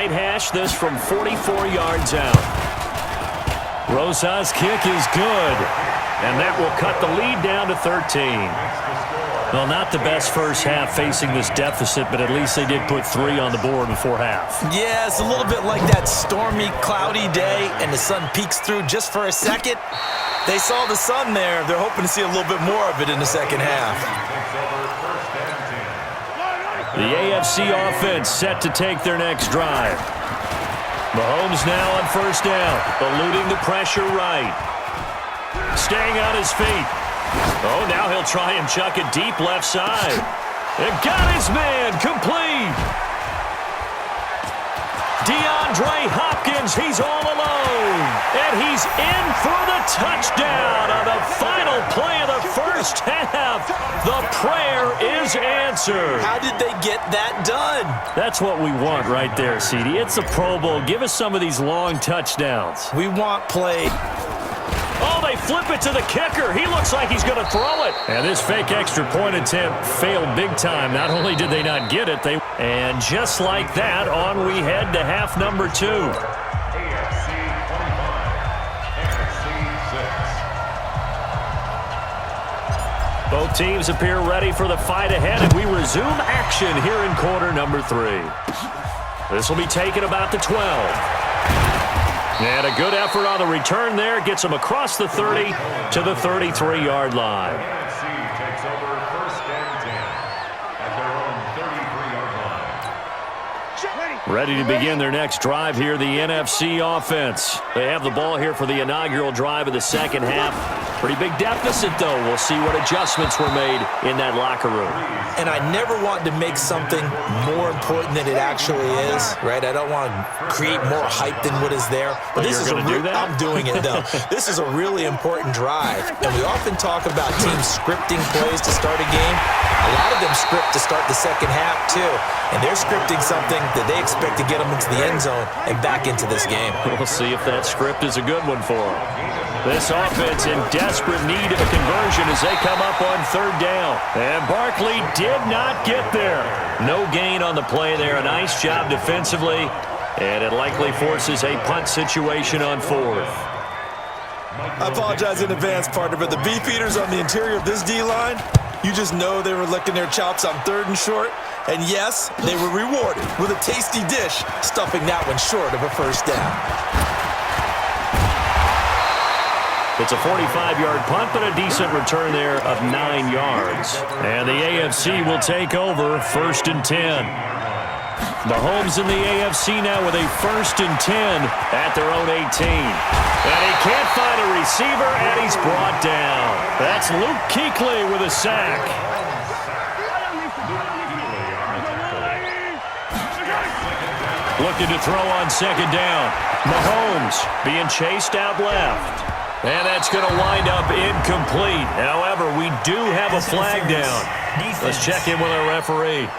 might hash this from 44 yards out. Rosa's kick is good, and that will cut the lead down to 13. Well, not the best first half facing this deficit, but at least they did put 3 on the board before half. Yeah, it's a little bit like that stormy, cloudy day, and the sun peeks through just for a second. They saw the sun there. They're hoping to see a little bit more of it in the second half. The AFC offense set to take their next drive. Mahomes now on first down, eluding the pressure right. Staying on his feet. Oh, now he'll try and chuck it deep left side. And got his man complete. DeAndre Hopkins, he's all alone. And he's in for the touchdown on the final play of the first half. The prayer is answered. How did they get that done? That's what we want right there, CD. It's a Pro Bowl. Give us some of these long touchdowns. We want play. Oh, they flip it to the kicker. He looks like he's going to throw it. And this fake extra point attempt failed big time. Not only did they not get it, and just like that, on we head to half number 2. Both teams appear ready for the fight ahead, and we resume action here in quarter number 3. This will be taken about the 12. And a good effort on the return there. Gets them across the 30 to the 33-yard line. takes over first and 10 at their own 33-yard line. Ready to begin their next drive here, the NFC offense. They have the ball here for the inaugural drive of the second half. Pretty big deficit, though. We'll see what adjustments were made in that locker room. And I never want to make something more important than it actually is, right? I don't want to create more hype than what is there. But this is I'm doing it, though. This is a really important drive. And we often talk about teams scripting plays to start a game. A lot of them script to start the second half, too. And they're scripting something that they expect to get them into the end zone and back into this game. We'll see if that script is a good one for them. This offense in desperate need of a conversion as they come up on third down. And Barkley did not get there. No gain on the play there. A nice job defensively. And it likely forces a punt situation on fourth. I apologize in advance, partner, but the beef eaters on the interior of this D-line, you just know they were licking their chops on third and short. And yes, they were rewarded with a tasty dish, stuffing that one short of a first down. It's a 45-yard punt, but a decent return there of 9 yards. And the AFC will take over first and 10. Mahomes in the AFC now with a first and 10 at their own 18. And he can't find a receiver, and he's brought down. That's Luke Kuechly with a sack. Looking to throw on second down. Mahomes being chased out left. And that's going to wind up incomplete. However, we do have a flag down. Let's check in with our referee.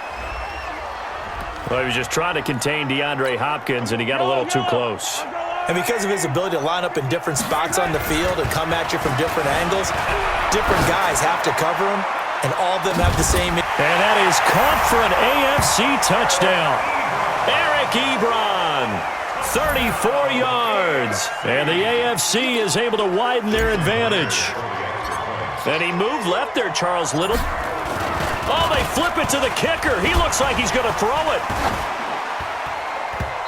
Well, he was just trying to contain DeAndre Hopkins, and he got a little too close. And because of his ability to line up in different spots on the field and come at you from different angles, different guys have to cover him, and all of them have the same. And that is caught for an AFC touchdown. Eric Ebron. 34 yards. And the AFC is able to widen their advantage. And he moved left there, Charles Little. Oh, they flip it to the kicker. He looks like he's going to throw it.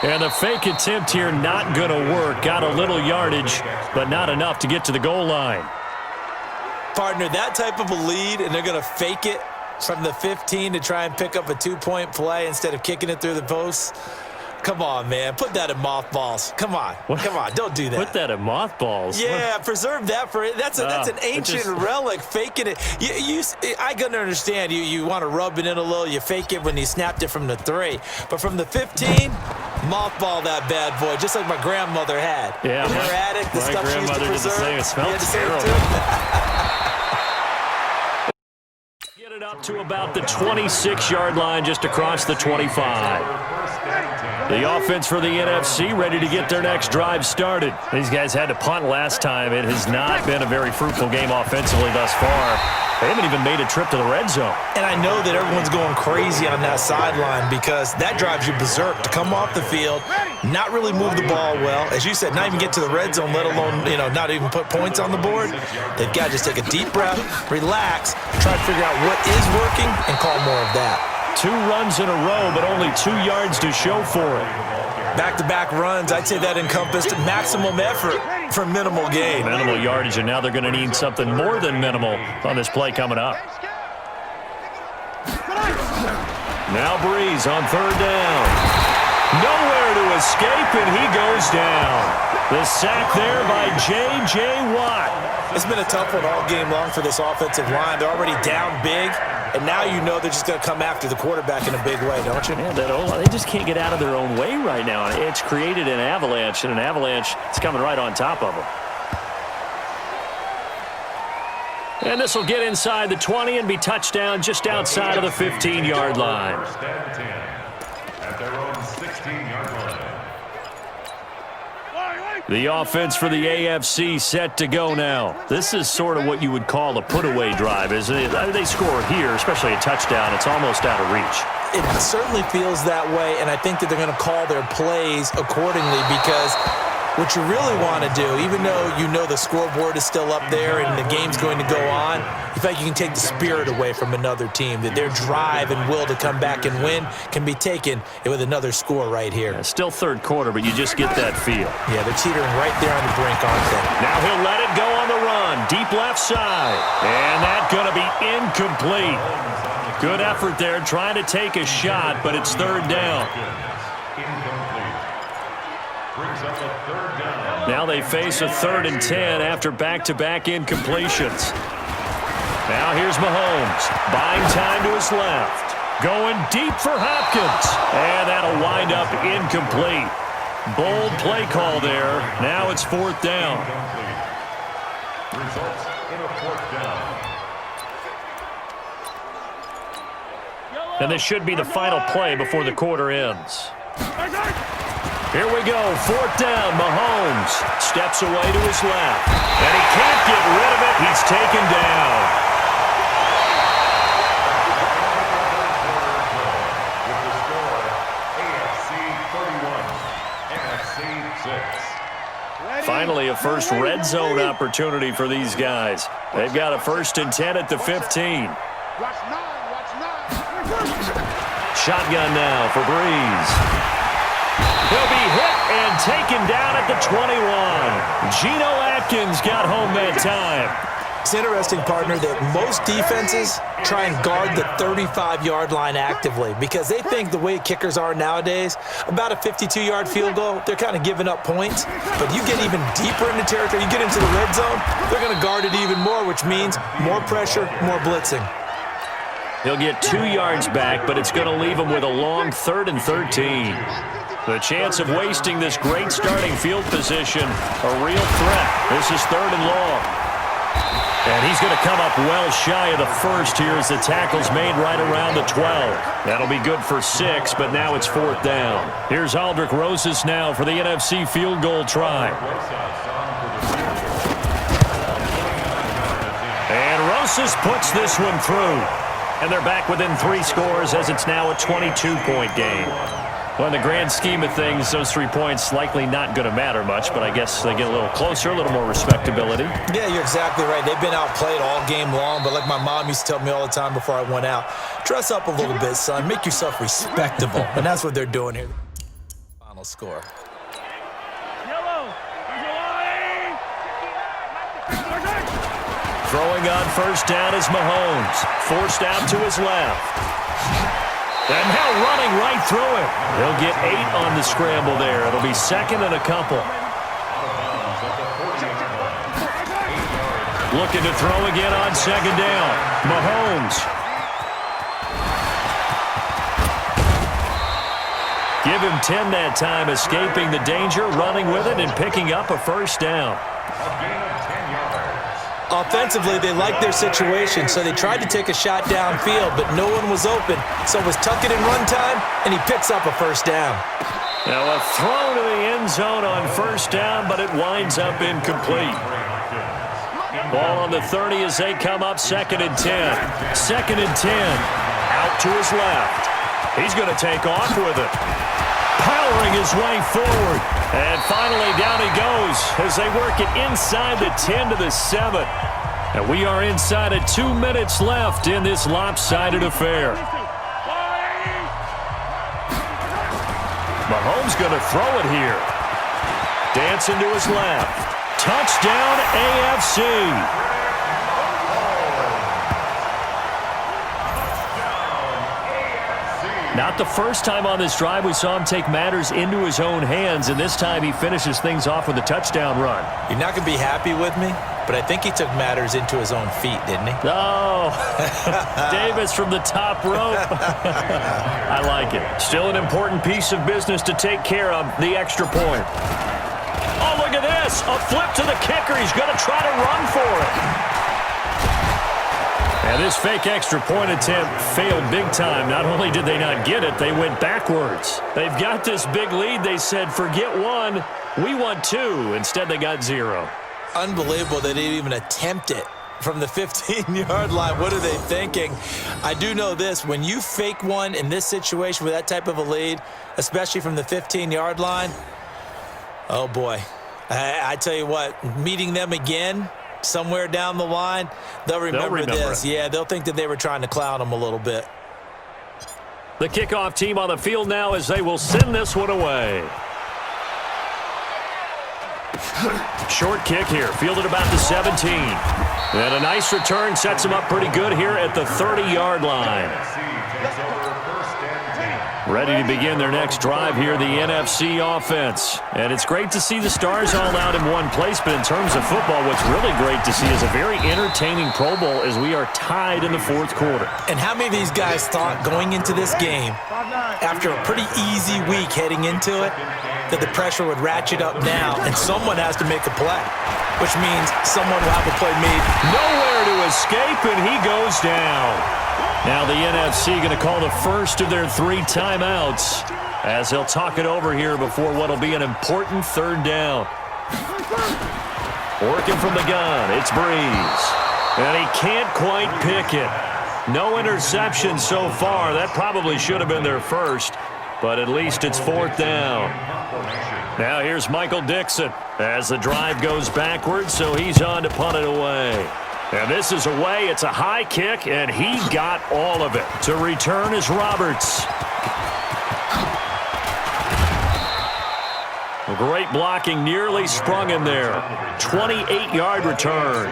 And the fake attempt here not going to work. Got a little yardage, but not enough to get to the goal line. Partner, that type of a lead, and they're going to fake it from the 15 to try and pick up a 2-point play instead of kicking it through the posts. Come on, man. Put that in mothballs. Come on. Come on. Don't do that. Put that in mothballs? Yeah, preserve that for it. That's an ancient relic, faking it. I can understand you want to rub it in a little. You fake it when you snapped it from the 3. But from the 15, mothball that bad boy, just like my grandmother had. Yeah. In her attic, the stuff she used to preserve. It smelled terrible. Get it up to about the 26-yard line, just across the 25. The offense for the NFC ready to get their next drive started. These guys had to punt last time. It has not been a very fruitful game offensively thus far. They haven't even made a trip to the red zone. And I know that everyone's going crazy on that sideline because that drives you berserk to come off the field, not really move the ball well. As you said, not even get to the red zone, let alone, not even put points on the board. They've got to just take a deep breath, relax, try to figure out what is working, and call more of that. 2 runs in a row, but only 2 yards to show for it. Back-to-back runs, I'd say that encompassed maximum effort for minimal gain. Minimal yardage, and now they're going to need something more than minimal on this play coming up. Now Breeze on 3rd down. Nowhere to escape, and he goes down. The sack there by J.J. Watt. It's been a tough one all game long for this offensive line. They're already down big, and now you know they're just going to come after the quarterback in a big way, don't you? Yeah, they just can't get out of their own way right now. It's created an avalanche, and an avalanche is coming right on top of them. And this will get inside the 20 and be touchdown just outside of the 15-yard line. At their own 16-yard line. The offense for the AFC set to go now. This is sort of what you would call a put-away drive, isn't it? They score here, especially a touchdown. It's almost out of reach. It certainly feels that way, and I think that they're going to call their plays accordingly because what you really want to do, even though you know the scoreboard is still up there and the game's going to go on, you feel like you can take the spirit away from another team, that their drive and will to come back and win can be taken with another score right here. Yeah, still 3rd quarter, but you just get that feel. Yeah, they're teetering right there on the brink, aren't they? Now he'll let it go on the run, deep left side, and that's going to be incomplete. Good effort there, trying to take a shot, but it's 3rd down. Now they face a 3rd and 10 after back-to-back incompletions. Now here's Mahomes, buying time to his left. Going deep for Hopkins, and that'll wind up incomplete. Bold play call there. Now it's 4th down. Results in a 4th down. And this should be the final play before the quarter ends. Here we go, 4th down, Mahomes steps away to his left, and he can't get rid of it. He's taken down. With the score, AFC 31, NFC 6. Finally, a first red zone opportunity for these guys. They've got a 1st and 10 at the 15. Shotgun now for Breeze. He'll be hit and taken down at the 21. Geno Atkins got home that time. It's interesting, partner, that most defenses try and guard the 35-yard line actively because they think the way kickers are nowadays, about a 52-yard field goal, they're kind of giving up points. But you get even deeper into territory, you get into the red zone, they're going to guard it even more, which means more pressure, more blitzing. He'll get 2 yards back, but it's going to leave him with a long 3rd and 13. The chance of wasting this great starting field position, a real threat. This is 3rd and long. And he's going to come up well shy of the 1st here as the tackle's made right around the 12. That'll be good for 6, but now it's 4th down. Here's Aldrick Rosas now for the NFC field goal try. And Rosas puts this one through. And they're back within 3 scores as it's now a 22-point game. Well, in the grand scheme of things, those 3 points likely not going to matter much, but I guess they get a little closer, a little more respectability. Yeah, you're exactly right. They've been outplayed all game long, but like my mom used to tell me all the time before I went out, dress up a little bit, son. Make yourself respectable. And that's what they're doing here. Final score. Throwing on 1st down is Mahomes. Forced out to his left. And now running right through it. He'll get 8 on the scramble there. It'll be 2nd and a couple. Looking to throw again on 2nd down. Mahomes. Give him 10 that time, escaping the danger, running with it, and picking up a 1st down. Offensively, they liked their situation, so they tried to take a shot downfield, but no one was open. So it was tuck it and run time, and he picks up a 1st down. Now a throw to the end zone on first down, but it winds up incomplete. Ball on the 30 as they come up 2nd and 10. 2nd and 10. Out to his left. He's going to take off with it. Powering his way forward. And finally down he goes as they work it inside the 10 to the 7. And we are inside of 2 minutes left in this lopsided affair. Mahomes going to throw it here. Dancing to his left. Touchdown, AFC. Not the first time on this drive we saw him take matters into his own hands, and this time he finishes things off with a touchdown run. You're not going to be happy with me, but I think he took matters into his own feet, didn't he? Oh, Davis from the top rope. I like it. Still an important piece of business to take care of, the extra point. Oh, look at this. A flip to the kicker. He's going to try to run for it. And this fake extra point attempt failed big time. Not only did they not get it, they went backwards. They've got this big lead. They said, forget one, we want two. Instead, they got 0. Unbelievable they didn't even attempt it from the 15-yard line. What are they thinking? I do know this. When you fake one in this situation with that type of a lead, especially from the 15-yard line, oh, boy. I tell you what, meeting them again somewhere down the line, they'll remember this. Yeah, they'll think that they were trying to clown them a little bit. The kickoff team on the field now as they will send this one away. Short kick here, fielded about the 17. And a nice return sets him up pretty good here at the 30-yard line. Ready to begin their next drive here, the NFC offense. And it's great to see the stars all out in one place, but in terms of football, what's really great to see is a very entertaining Pro Bowl as we are tied in the 4th quarter. And how many of these guys thought going into this game, after a pretty easy week heading into it, that the pressure would ratchet up now and someone has to make a play, which means someone will have a play made. Nowhere to escape, and he goes down. Now the NFC going to call the first of their 3 timeouts as they'll talk it over here before what will be an important 3rd down. Working from the gun, it's Breeze. And he can't quite pick it. No interception so far. That probably should have been their first, but at least it's 4th down. Now here's Michael Dixon as the drive goes backwards, so he's on to punt it away. And this is away. It's a high kick, and he got all of it. To return is Roberts. Great blocking, nearly sprung him there. 28-yard return.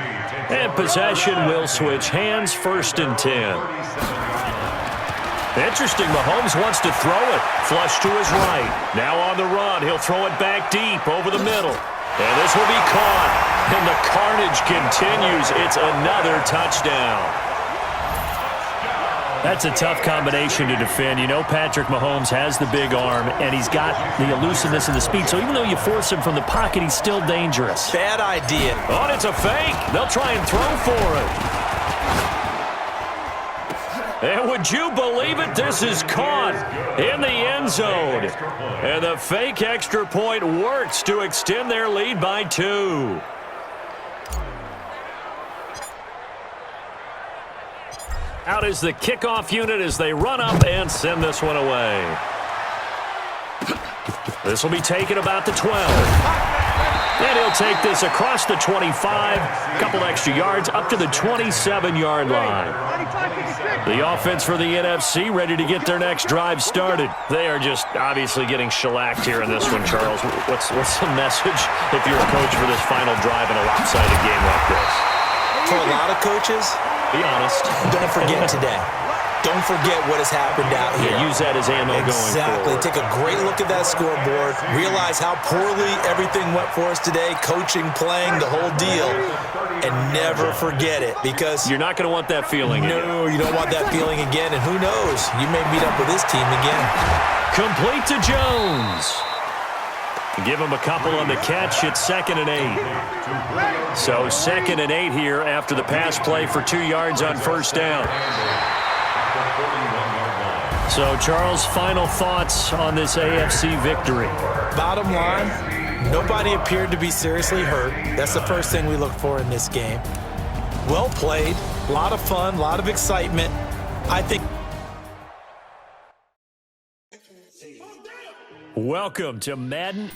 And possession will switch hands, 1st and 10. Interesting, Mahomes wants to throw it. Flush to his right. Now on the run, he'll throw it back deep over the middle. And this will be caught. And the carnage continues. It's another touchdown. That's a tough combination to defend. You know Patrick Mahomes has the big arm, and he's got the elusiveness and the speed. So even though you force him from the pocket, he's still dangerous. Bad idea. Oh, and it's a fake. They'll try and throw for it. And would you believe it? This is caught in the end zone. And the fake extra point works to extend their lead by 2. Out is the kickoff unit as they run up and send this one away. This will be taken about the 12. And he'll take this across the 25, a couple extra yards up to the 27-yard line. The offense for the NFC ready to get their next drive started. They are just obviously getting shellacked here in this one, Charles. What's the message if you're a coach for this final drive in a lopsided game like this? For a lot of coaches, be honest. Don't forget today. Don't forget what has happened out here. Yeah, use that as ammo going forward. Exactly. Take a great look at that scoreboard. Realize how poorly everything went for us today. Coaching, playing, the whole deal. And never forget it because... You're not going to want that feeling again. No, you don't want that feeling again. And who knows? You may meet up with this team again. Complete to Jones. Give him a couple on the catch. It's 2nd and 8. So 2nd and 8 here after the pass play for 2 yards on first down. So, Charles, final thoughts on this AFC victory? Bottom line, nobody appeared to be seriously hurt. That's the first thing we look for in this game. Well played, a lot of fun, a lot of excitement. I think. Welcome to Madden